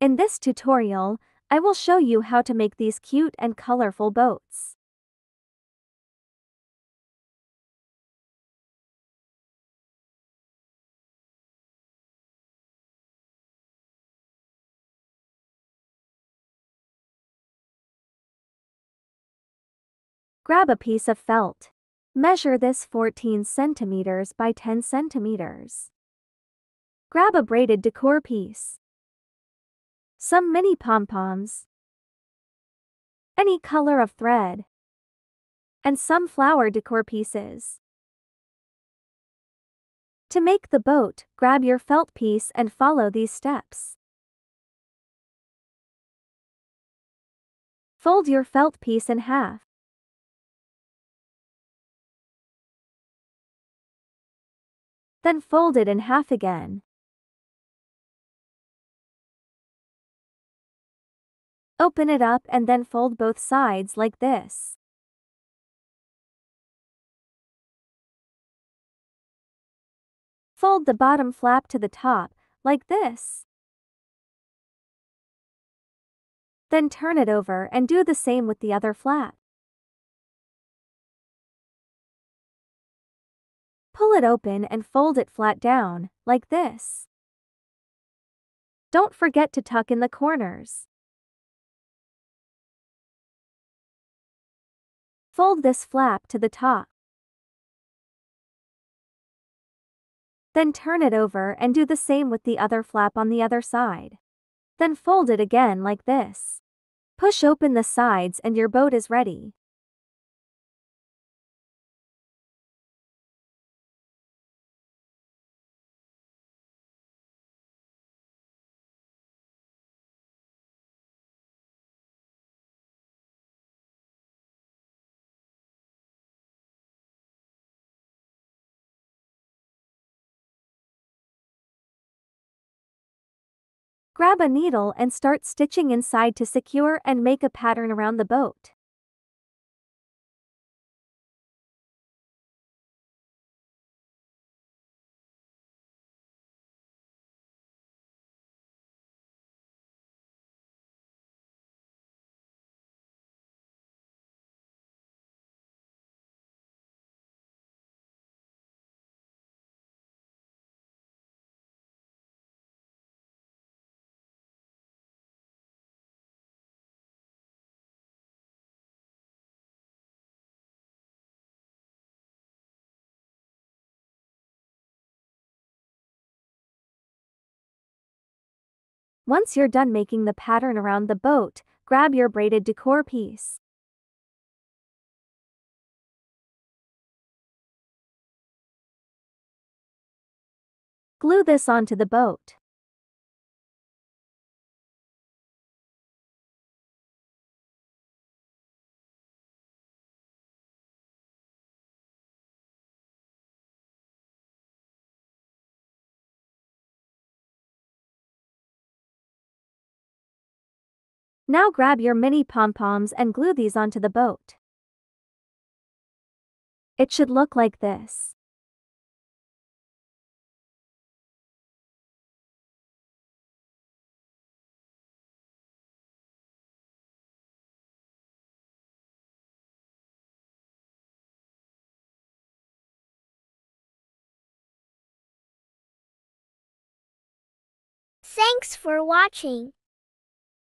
In this tutorial, I will show you how to make these cute and colorful boats. Grab a piece of felt. Measure this 14 centimeters by 10 centimeters. Grab a braided decor piece. Some mini pom-poms. Any color of thread. And some flower decor pieces. To make the boat, grab your felt piece and follow these steps. Fold your felt piece in half. Then fold it in half again. Open it up and then fold both sides like this. Fold the bottom flap to the top, like this. Then turn it over and do the same with the other flap. Pull it open and fold it flat down, like this. Don't forget to tuck in the corners. Fold this flap to the top. Then turn it over and do the same with the other flap on the other side. Then fold it again like this. Push open the sides and your boat is ready. Grab a needle and start stitching inside to secure and make a pattern around the boat. Once you're done making the pattern around the boat, grab your braided decor piece. Glue this onto the boat. Now grab your mini pom-poms and glue these onto the boat. It should look like this. Thanks for watching.